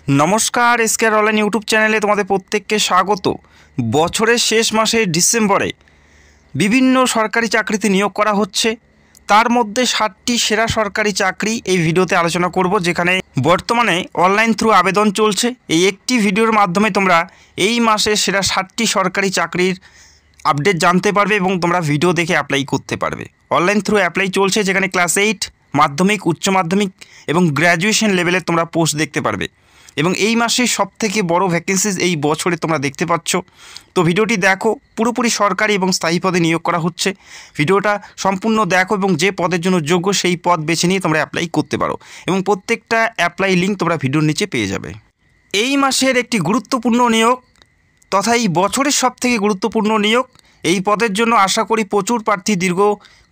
নমস্কার, এসকেআর online YouTube চ্যানেলে তোমাদের প্রত্যেককে স্বাগত। বছরের শেষ মাসে ডিসেম্বরে বিভিন্ন সরকারি চাকরিতে নিয়োগ করা হচ্ছে। তার মধ্যে 7টি সেরা সরকারি চাকরি এই ভিডিওতে আলোচনা করব, যেখানে বর্তমানে অনলাইন থ্রু আবেদন চলছে। এই একটি ভিডিওর মাধ্যমে তোমরা এই মাসে সেরা 7টি সরকারি চাকরির আপডেট জানতে পারবে এবং তোমরা ভিডিও দেখে অ্যাপ্লাই করতে পারবে। অনলাইন থ্রু অ্যাপ্লাই চলছে, যেখানে ক্লাস 8, মাধ্যমিক, উচ্চ মাধ্যমিক এবং গ্র্যাজুয়েশন লেভেলে তোমরা পোস্ট দেখতে পারবে। এবং এই মাসে সবথেকে বড় ভ্যাকেন্সিজ এই বছরে তোমরা দেখতে পাচ্ছ। তো ভিডিওটি দেখো, পুরোপুরি সরকারি এবং স্থায়ী পদে নিয়োগ করা হচ্ছে। ভিডিওটা সম্পূর্ণ দেখো এবং যে পদের জন্য যোগ্য সেই পদ বেছে নিয়ে তোমরা অ্যাপ্লাই করতে পারো, এবং প্রত্যেকটা অ্যাপ্লাই লিঙ্ক তোমরা ভিডিওর নিচে পেয়ে যাবে। এই মাসের একটি গুরুত্বপূর্ণ নিয়োগ তথা এই বছরের সবথেকে গুরুত্বপূর্ণ নিয়োগ। এই পদের জন্য আশা করি প্রচুর প্রার্থী দীর্ঘ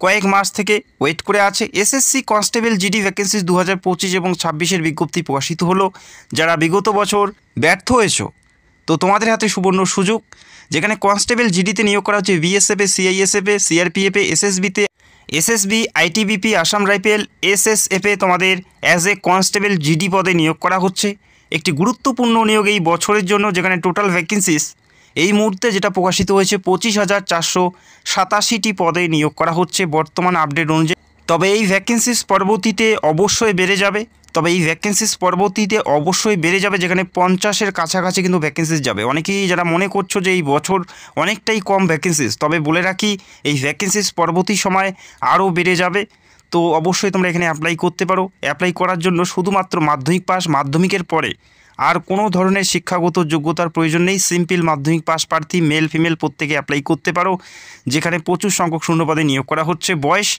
কয়েক মাস থেকে ওয়েট করে আছে। এসএসসি কনস্টেবল জিডি ভ্যাকেন্সিস 2025 এবং 26-এর বিজ্ঞপ্তি প্রকাশিত হলো। যারা বিগত বছর ব্যর্থ হয়েছো, তো তোমাদের হাতে সুবর্ণ সুযোগ, যেখানে কনস্টেবল জিডিতে নিয়োগ করা হচ্ছে বিএসএফে, সিআইএসএফে, সিআরপিএফে, এসএসবিতে, এসএসবি, আইটিবিপি, আসাম রাইফেল, এসএসএফে তোমাদের অ্যাজ এ কনস্টেবল জিডি পদে নিয়োগ করা হচ্ছে। একটি গুরুত্বপূর্ণ নিয়োগ এই বছরের জন্য, যেখানে টোটাল ভ্যাকেন্সিস এই মুহূর্তে যেটা প্রকাশিত হয়েছে 25,487টি পদে নিয়োগ করা হচ্ছে বর্তমান আপডেট অনুযায়ী। তবে এই ভ্যাকেন্সিস পরবর্তীতে অবশ্যই বেড়ে যাবে। যেখানে 50-এর কাছাকাছি কিন্তু ভ্যাকেন্সিস যাবে। অনেকেই যারা মনে করছো যে এই বছর অনেকটাই কম ভ্যাকেন্সিস, তবে বলে রাখি এই ভ্যাকেন্সিস পরবর্তী সময় আরও বেড়ে যাবে। তো অবশ্যই তোমরা এখানে অ্যাপ্লাই করতে পারো। অ্যাপ্লাই করার জন্য শুধুমাত্র মাধ্যমিক পাস, মাধ্যমিকের পরে আর কোনো ধরনের শিক্ষাগত যোগ্যতার প্রয়োজন নেই। সিম্পল মাধ্যমিক পাস প্রার্থী মেল ফিমেল প্রত্যেকে অ্যাপ্লাই করতে পারো, যেখানে প্রচুর সংখ্যক শূন্যপদে নিয়োগ করা হচ্ছে। বয়স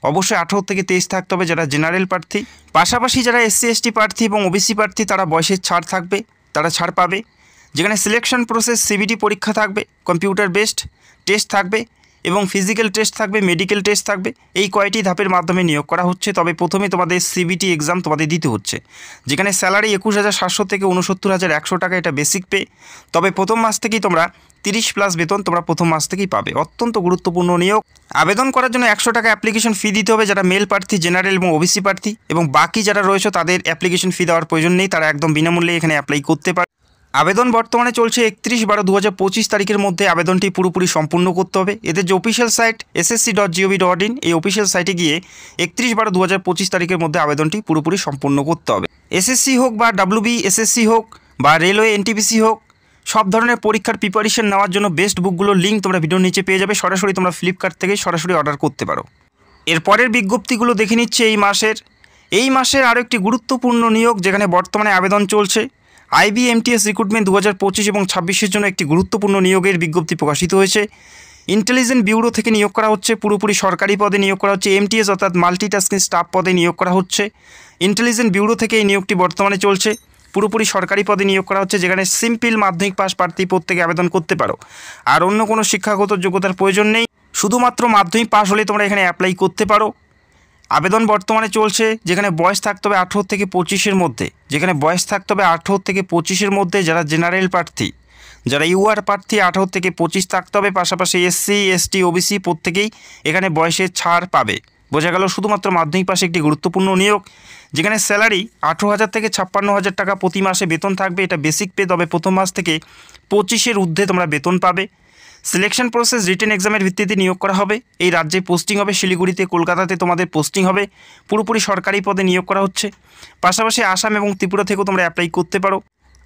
অবশ্যই 18 থেকে 23 থাকতে হবে যারা জেনারেল প্রার্থী। পাশাপাশি যারা এসসি এসটি প্রার্থী এবং ওবিসি প্রার্থী তারা বয়সের ছাড় থাকবে, তারা ছাড় পাবে। যেখানে সিলেকশন প্রসেস সিবিটি পরীক্ষা থাকবে, কম্পিউটার বেসড টেস্ট থাকবে এবং ফিজিক্যাল টেস্ট থাকবে, মেডিকেল টেস্ট থাকবে। এই কয়টি ধাপের মাধ্যমে নিয়োগ করা হচ্ছে। তবে প্রথমে তোমাদের সিবিটি এক্সাম তোমাদের দিতে হচ্ছে, যেখানে স্যালারি 21,700 থেকে 69,100 টাকা, এটা বেসিক পে। তবে প্রথম মাস থেকেই তোমরা 30+ বেতন তোমরা প্রথম মাস থেকেই পাবে। অত্যন্ত গুরুত্বপূর্ণ নিয়োগ। আবেদন করার জন্য 100 টাকা অ্যাপ্লিকেশন ফি দিতে হবে যারা মেল প্রার্থী, জেনারেল এবং ওবিসি প্রার্থী, এবং বাকি যারা রয়েছে তাদের অ্যাপ্লিকেশন ফি দেওয়ার প্রয়োজন নেই, তারা একদম বিনামূল্যে এখানে অ্যাপ্লাই করতে পারে। আবেদন বর্তমানে চলছে 31/12/2025 তারিখের মধ্যে আবেদনটি পুরোপুরি সম্পূর্ণ করতে হবে। এদের যে অফিসিয়াল সাইট ssc.gov.in, এই অফিসিয়াল সাইটে গিয়ে 31/12/2025 তারিখের মধ্যে আবেদনটি পুরোপুরি সম্পূর্ণ করতে হবে। এসএসসি হোক বা WBSSC হোক বা রেলওয়ে এনটিপিসি হোক, সব ধরনের পরীক্ষার প্রিপারেশন নেওয়ার জন্য বেস্ট বুকগুলোর লিঙ্ক তোমরা ভিডিওর নিচে পেয়ে যাবে। সরাসরি তোমরা ফ্লিপকার্ট থেকে সরাসরি অর্ডার করতে পারো। এরপরের বিজ্ঞপ্তিগুলো দেখে নিচ্ছে এই মাসের আরও একটি গুরুত্বপূর্ণ নিয়োগ, যেখানে বর্তমানে আবেদন চলছে। IBMTS রিক্রুটমেন্ট 2025 এবং 26-এর জন্য একটি গুরুত্বপূর্ণ নিয়োগের বিজ্ঞপ্তি প্রকাশিত হয়েছে। ইন্টেলিজেন্ট ব্যুরো থেকে নিয়োগ করা হচ্ছে, পুরোপুরি সরকারি পদে নিয়োগ করা হচ্ছে। MTS অর্থাৎ মাল্টিটাস্কিং স্টাফ পদে নিয়োগ করা হচ্ছে। ইন্টেলিজেন্ট ব্যুরো থেকে এই নিয়োগটি বর্তমানে চলছে, পুরোপুরি সরকারি পদে নিয়োগ করা হচ্ছে, যেখানে সিম্পল মাধ্যমিক পাস প্রার্থী প্রত্যেকে আবেদন করতে পারো। আর অন্য কোনো শিক্ষাগত যোগ্যতার প্রয়োজন নেই, শুধুমাত্র মাধ্যমিক পাস হলে তোমরা এখানে অ্যাপ্লাই করতে পারো। আবেদন বর্তমানে চলছে, যেখানে বয়স থাকতে হবে 18 থেকে 25-এর মধ্যে। যারা জেনারেল প্রার্থী, যারা ইউআর প্রার্থী 18 থেকে 25 থাকতে হবে। পাশাপাশি এসসি এসটি ওবিসি প্রত্যেকেই এখানে বয়সের ছাড় পাবে। বোঝা গেল শুধুমাত্র মাধ্যমিক পাশে একটি গুরুত্বপূর্ণ নিয়োগ, যেখানে স্যালারি 18,000 থেকে 56,000 টাকা প্রতি মাসে বেতন থাকবে, এটা বেসিক পে। তবে প্রথম মাস থেকে 25-এর ঊর্ধ্বে তোমরা বেতন পাবে। সিলেকশন প্রসেস রিটেন এক্সামের ভিত্তিতে নিয়োগ করা হবে। এই রাজ্যে পোস্টিং হবে শিলিগুড়িতে, কলকাতাতে তোমাদের পোস্টিং হবে। পুরোপুরি সরকারি পদে নিয়োগ করা হচ্ছে। পাশাপাশি আসাম এবং ত্রিপুরা থেকেও তোমরা অ্যাপ্লাই করতে পারো।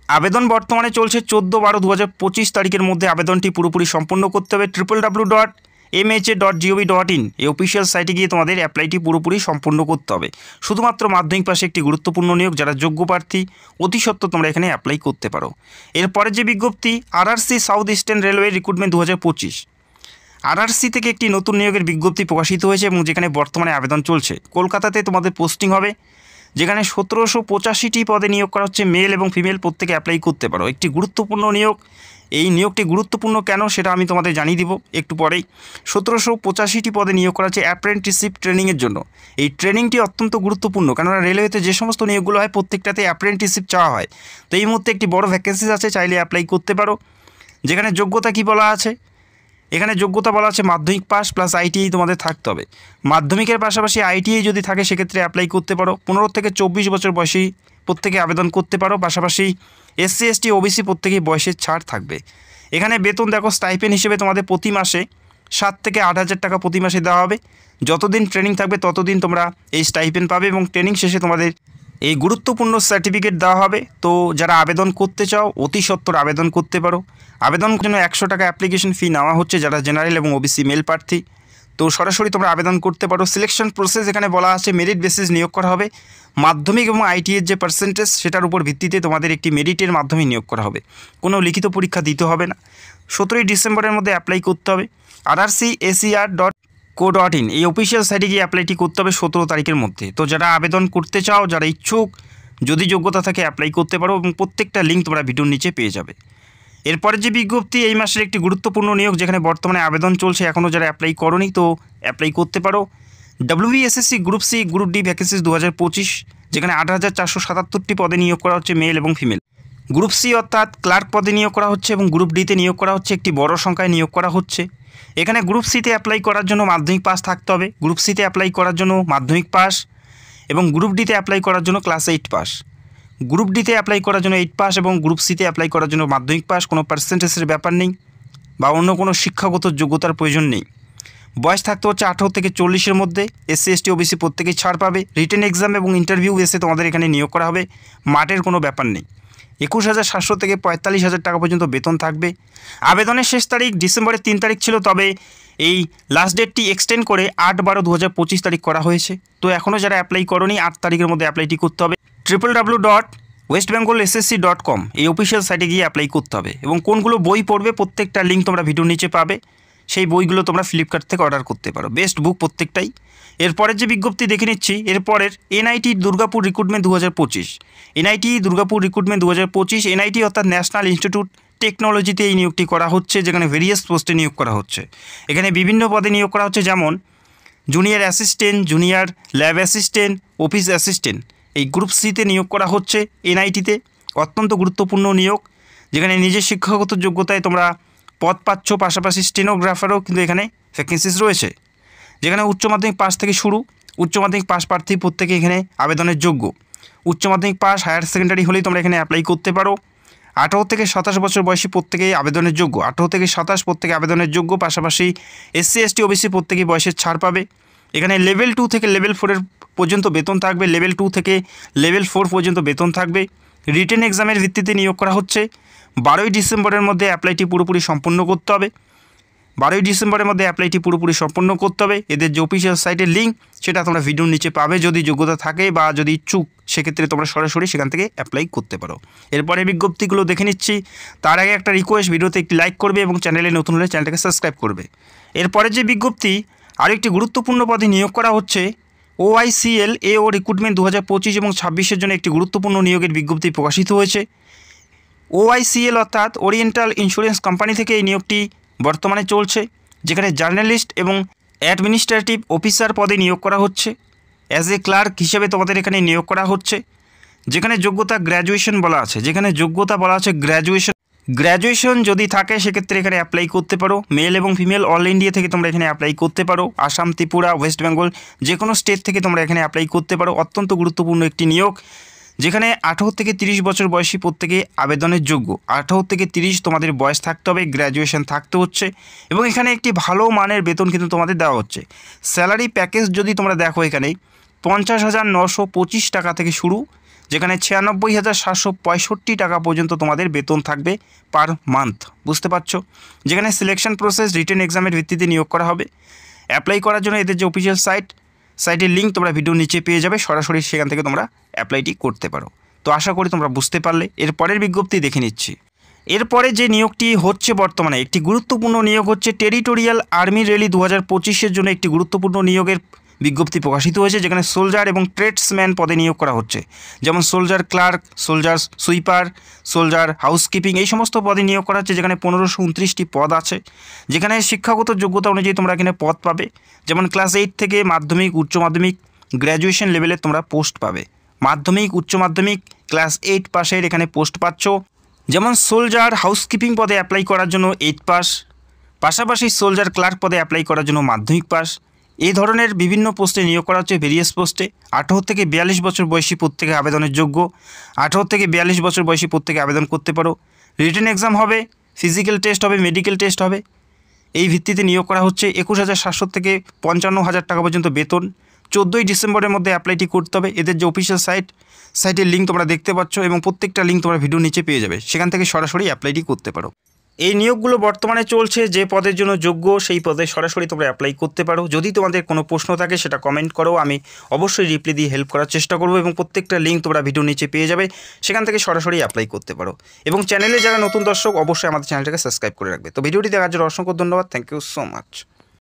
আবেদন বর্তমানে চলছে 14/12/2025 তারিখের মধ্যে আবেদনটি পুরোপুরি সম্পন্ন করতে হবে। www.mha.gov.in এই অফিসিয়াল সাইটে গিয়ে তোমাদের অ্যাপ্লাইটি পুরোপুরি সম্পূর্ণ করতে হবে। শুধুমাত্র মাধ্যমিক পাশে একটি গুরুত্বপূর্ণ নিয়োগ, যারা যোগ্য প্রার্থী অতি সত্ত্বর তোমরা এখানে অ্যাপ্লাই করতে পারো। এরপরে যে বিজ্ঞপ্তি, RRC south eastern railway recruitment 2025, RRC থেকে একটি নতুন নিয়োগের বিজ্ঞপ্তি প্রকাশিত হয়েছে এবং যেখানে বর্তমানে আবেদন চলছে। কলকাতাতে তোমাদের পোস্টিং হবে, যেখানে 1785টি পদে নিয়োগ করা হচ্ছে। মেল এবং ফিমেল প্রত্যেকে অ্যাপ্লাই করতে পারো। একটি গুরুত্বপূর্ণ নিয়োগ। এই নিয়োগটি গুরুত্বপূর্ণ কেন সেটা আমি তোমাদের জানিয়ে দিব একটু পরেই। 1785টি পদে নিয়োগ করা হচ্ছে অ্যাপ্রেন্টিসশিপ ট্রেনিংয়ের জন্য। এই ট্রেনিংটি অত্যন্ত গুরুত্বপূর্ণ, কেননা রেলওয়েতে যে সমস্ত নিয়োগগুলো হয় প্রত্যেকটাতে অ্যাপ্রেন্টিসশিপ চাওয়া হয়। তো এই মুহূর্তে একটি বড় ভ্যাকেন্সি আছে, চাইলে অ্যাপ্লাই করতে পারো। যেখানে যোগ্যতা কি বলা আছে, এখানে যোগ্যতা বলা আছে মাধ্যমিক পাস প্লাস আইটিআই তোমাদের থাকতে হবে। মাধ্যমিকের পাশাপাশি আইটিআই যদি থাকে সেক্ষেত্রে অ্যাপ্লাই করতে পারো। 15 থেকে 24 বছর বয়সী প্রত্যেকে আবেদন করতে পারো। পাশাপাশি এসসি এসটি ওবিসি প্রত্যেকেই বয়সের ছাড় থাকবে। এখানে বেতন দেখো স্টাইপেন্ড হিসেবে তোমাদের প্রতি মাসে 7 থেকে 8,000 টাকা প্রতি মাসে দেওয়া হবে। যতদিন ট্রেনিং থাকবে ততদিন তোমরা এই স্টাইপেন্ড পাবে এবং ট্রেনিং শেষে তোমাদের এই গুরুত্বপূর্ণ সার্টিফিকেট দেওয়া হবে। তো যারা আবেদন করতে চাও অতি সত্বর আবেদন করতে পারো। আবেদনের জন্য 100 টাকা অ্যাপ্লিকেশন ফি নেওয়া হচ্ছে যারা জেনারেল এবং ওবিসি মেল প্রার্থী। তো সরাসরি তোমরা আবেদন করতে পারো। সিলেকশন প্রসেস এখানে বলা আছে মেরিট বেসিস নিয়োগ করা হবে। মাধ্যমিক এবং আইটিএর যে পার্সেন্টেজ সেটার উপর ভিত্তিতে তোমাদের একটি মেরিটের মাধ্যমে নিয়োগ করা হবে। কোনো লিখিত পরীক্ষা দিতে হবে না। 17ই ডিসেম্বরের মধ্যে অ্যাপ্লাই করতে হবে। rrcacr.co.in এই অফিসিয়াল সাইটে গিয়ে অ্যাপ্লাইটি করতে হবে 17 তারিখের মধ্যে। তো যারা আবেদন করতে চাও, যারা ইচ্ছুক, যদি যোগ্যতা থাকে অ্যাপ্লাই করতে পারো এবং প্রত্যেকটা লিঙ্ক তোমরা ভিডিওর নিচে পেয়ে যাবে। এরপরে যে বিজ্ঞপ্তি, এই মাসের একটি গুরুত্বপূর্ণ নিয়োগ যেখানে বর্তমানে আবেদন চলছে, এখনও যারা অ্যাপ্লাই করোনি তো অ্যাপ্লাই করতে পারো। WBSSC group C group D vacancies 2025, যেখানে 8,477টি পদে নিয়োগ করা হচ্ছে মেল এবং ফিমেল। গ্রুপ সি অর্থাৎ ক্লার্ক পদে নিয়োগ করা হচ্ছে এবং গ্রুপ ডিতে নিয়োগ করা হচ্ছে একটি বড় সংখ্যায় নিয়োগ করা হচ্ছে। এখানে গ্রুপ সিতে অ্যাপ্লাই করার জন্য মাধ্যমিক পাস থাকতে হবে। গ্রুপ সিতে অ্যাপ্লাই করার জন্য মাধ্যমিক পাস এবং গ্রুপ ডিতে অ্যাপ্লাই করার জন্য ক্লাস 8 পাস। গ্রুপ ডিতে অ্যাপ্লাই করার জন্য 8 পাস এবং গ্রুপ সিতে অ্যাপ্লাই করার জন্য মাধ্যমিক পাস। কোনো পার্সেন্টেজের ব্যাপার নেই বা অন্য কোনো শিক্ষাগত যোগ্যতার প্রয়োজন নেই। বয়স থাকতে হচ্ছে 18 থেকে 40-এর মধ্যে। এসসি এসটি ওবিসি প্রত্যেকেই ছাড় পাবে। রিটেন এক্সাম এবং ইন্টারভিউ এসে তোমাদের এখানে নিয়োগ করা হবে। মাঠের কোনো ব্যাপার নেই। 21,700 থেকে 45,000 টাকা পর্যন্ত বেতন থাকবে। আবেদনের শেষ তারিখ ডিসেম্বরের 3 তারিখ ছিল, তবে এই লাস্ট ডেটটি এক্সটেন্ড করে 8/12/2025 তারিখ করা হয়েছে। তো এখনও যারা অ্যাপ্লাই করোনি 8 তারিখের মধ্যে অ্যাপ্লাইটি করতে হবে। www.westbengalssc.com এই অফিসিয়াল সাইটে গিয়ে অ্যাপ্লাই করতে হবে। এবং কোনগুলো বই পড়বে প্রত্যেকটা লিঙ্ক তোমরা ভিডিওর নিচে পাবে। সেই বইগুলো তোমরা ফ্লিপকার্ট থেকে অর্ডার করতে পারো। বেস্ট বুক প্রত্যেকটাই। এরপরের যে বিজ্ঞপ্তি দেখে নিচ্ছি, এরপরের NIT Durgapur recruitment 2025। NIT Durgapur recruitment 2025। NIT অর্থাৎ ন্যাশনাল ইনস্টিটিউট টেকনোলজিতে এই নিয়োগটি করা হচ্ছে, যেখানে ভেরিয়াস পোস্টে নিয়োগ করা হচ্ছে। এখানে বিভিন্ন পদে নিয়োগ করা হচ্ছে, যেমন junior assistant, junior lab assistant, office assistant. এই গ্রুপ সিতে নিয়োগ করা হচ্ছে এনআইটিতে। অত্যন্ত গুরুত্বপূর্ণ নিয়োগ, যেখানে নিজের শিক্ষাগত যোগ্যতায় তোমরা পদ পাচ্ছ। পাশাপাশি স্টেনোগ্রাফারও কিন্তু এখানে ভ্যাকেন্সিস রয়েছে, যেখানে উচ্চ মাধ্যমিক পাস থেকে শুরু। উচ্চ মাধ্যমিক পাস প্রার্থী প্রত্যেকে এখানে আবেদনের যোগ্য। উচ্চ মাধ্যমিক পাস, হায়ার সেকেন্ডারি হলেই তোমরা এখানে অ্যাপ্লাই করতে পারো। 18 থেকে 27 বছর বয়সী প্রত্যেকেই আবেদনের যোগ্য। 18 থেকে 27 প্রত্যেকে আবেদনের যোগ্য। পাশাপাশি এসসি এসটি ওবিসি প্রত্যেকেই বয়সের ছাড় পাবে। এখানে লেভেল 2 থেকে লেভেল 4 পর্যন্ত বেতন থাকবে। লেভেল 2 থেকে লেভেল 4 পর্যন্ত বেতন থাকবে। রিটেন এক্সামের ভিত্তিতে নিয়োগ করা হচ্ছে। 12ই ডিসেম্বরের মধ্যে অ্যাপ্লাইটি পুরোপুরি সম্পন্ন করতে হবে। 12ই ডিসেম্বরের মধ্যে অ্যাপ্লাইটি পুরোপুরি সম্পন্ন করতে হবে। এদের যে অফিসিয়াল সাইটের লিঙ্ক সেটা তোমরা ভিডিওর নিচে পাবে। যদি যোগ্যতা থাকে বা যদি ইচ্ছুক, সেক্ষেত্রে তোমরা সরাসরি সেখান থেকে অ্যাপ্লাই করতে পারো। এরপরে বিজ্ঞপ্তিগুলো দেখে নিচ্ছি। তার আগে একটা রিকোয়েস্ট, ভিডিওতে একটি লাইক করবে এবং চ্যানেলে নতুন হলে চ্যানেলটাকে সাবস্ক্রাইব করবে। এরপরে যে বিজ্ঞপ্তি, আরও একটি গুরুত্বপূর্ণ পদে নিয়োগ করা হচ্ছে। OICL AO রিক্রুটমেন্ট 2025 এবং 26-এর জন্য একটি গুরুত্বপূর্ণ নিয়োগের বিজ্ঞপ্তি প্রকাশিত হয়েছে। OICL অর্থাৎ ওরিয়েন্টাল ইন্স্যুরেন্স কোম্পানি থেকে এই নিয়োগটি বর্তমানে চলছে, যেখানে জার্নালিস্ট এবং অ্যাডমিনিস্ট্রেটিভ অফিসার পদে নিয়োগ করা হচ্ছে। অ্যাজ এ ক্লার্ক হিসেবে তোমাদের এখানে নিয়োগ করা হচ্ছে, যেখানে যোগ্যতা গ্র্যাজুয়েশন বলা আছে। গ্র্যাজুয়েশন যদি থাকে সেক্ষেত্রে এখানে অ্যাপ্লাই করতে পারো। মেল এবং ফিমেল অল ইন্ডিয়া থেকে তোমরা এখানে অ্যাপ্লাই করতে পারো। আসাম, ত্রিপুরা, ওয়েস্ট বেঙ্গল যে কোনো স্টেট থেকে তোমরা এখানে অ্যাপ্লাই করতে পারো। অত্যন্ত গুরুত্বপূর্ণ একটি নিয়োগ, যেখানে 18 থেকে 30 বছর বয়সী প্রত্যেকে আবেদনের যোগ্য। 18 থেকে 30 তোমাদের বয়স থাকতে হবে, গ্র্যাজুয়েশন থাকতে হচ্ছে এবং এখানে একটি ভালো মানের বেতন কিন্তু তোমাদের দেওয়া হচ্ছে। স্যালারি প্যাকেজ যদি তোমরা দেখো, এখানে 50,925 টাকা থেকে শুরু, যেখানে 96,765 টাকা পর্যন্ত তোমাদের বেতন থাকবে পার মান্থ। বুঝতে পারছো? যেখানে সিলেকশন প্রসেস রিটেন এক্সামের ভিত্তিতে নিয়োগ করা হবে। অ্যাপ্লাই করার জন্য এদের যে অফিসিয়াল সাইটের লিঙ্ক তোমরা ভিডিওর নিচে পেয়ে যাবে। সরাসরি সেখান থেকে তোমরা অ্যাপ্লাইটি করতে পারো। তো আশা করি তোমরা বুঝতে পারলে। এরপরের বিজ্ঞপ্তি দেখে নিচ্ছি। এরপরে যে নিয়োগটি হচ্ছে বর্তমানে একটি গুরুত্বপূর্ণ নিয়োগ হচ্ছে টেরিটোরিয়াল আর্মি র্যালি 2025-এর জন্য একটি গুরুত্বপূর্ণ নিয়োগের বিজ্ঞপ্তি প্রকাশিত হয়েছে, যেখানে সোলজার এবং ট্রেডসম্যান পদে নিয়োগ করা হচ্ছে। যেমন soldier clerk, soldier sweeper, soldier housekeeping এই সমস্ত পদে নিয়োগ করা হচ্ছে, যেখানে 1529টি পদ আছে। যেখানে শিক্ষাগত যোগ্যতা অনুযায়ী তোমরা এখানে পদ পাবে। যেমন ক্লাস 8 থেকে মাধ্যমিক, উচ্চ মাধ্যমিক, গ্র্যাজুয়েশন লেভেলে তোমরা পোস্ট পাবে। মাধ্যমিক, উচ্চ মাধ্যমিক, ক্লাস 8 পাশের এখানে পোস্ট পাচ্ছ। যেমন সোলজার হাউসকিপিং পদে অ্যাপ্লাই করার জন্য 8 পাস, পাশাপাশি সোলজার ক্লার্ক পদে অ্যাপ্লাই করার জন্য মাধ্যমিক পাস। এই ধরনের বিভিন্ন পোস্টে নিয়োগ করা হচ্ছে, ভেরিয়াস পোস্টে। 18 থেকে 42 বছর বয়সী প্রত্যেকে আবেদনের যোগ্য। 18 থেকে 42 বছর বয়সী প্রত্যেকে আবেদন করতে পারো। রিটেন এক্সাম হবে, ফিজিক্যাল টেস্ট হবে, মেডিকেল টেস্ট হবে। এই ভিত্তিতে নিয়োগ করা হচ্ছে। 21,700 থেকে 55,000 টাকা পর্যন্ত বেতন। 14ই ডিসেম্বরের মধ্যে অ্যাপ্লাইটি করতে হবে। এদের যে অফিসিয়াল সাইটের লিঙ্ক তোমরা দেখতে পাচ্ছ এবং প্রত্যেকটা লিঙ্ক তোমরা ভিডিও নিচে পেয়ে যাবে, সেখান থেকে সরাসরি অ্যাপ্লাইটি করতে পারো। এই নিয়োগগুলো বর্তমানে চলছে, যে পদের জন্য যোগ্য সেই পদে সরাসরি তোমরা অ্যাপ্লাই করতে পারো। যদি তোমাদের কোনো প্রশ্ন থাকে সেটা কমেন্ট করো, আমি অবশ্যই রিপ্লাই দিয়ে হেল্প করার চেষ্টা করবো এবং প্রত্যেকটা লিঙ্ক তোমরা ভিডিও নিচে পেয়ে যাবে, সেখান থেকে সরাসরি অ্যাপ্লাই করতে পারো। এবং চ্যানেলে যারা নতুন দর্শক অবশ্যই আমাদের চ্যানেলটাকে সাবস্ক্রাইব করে রাখবে। তো ভিডিওটি দেখার জন্য অসংখ্য ধন্যবাদ। Thank you so much.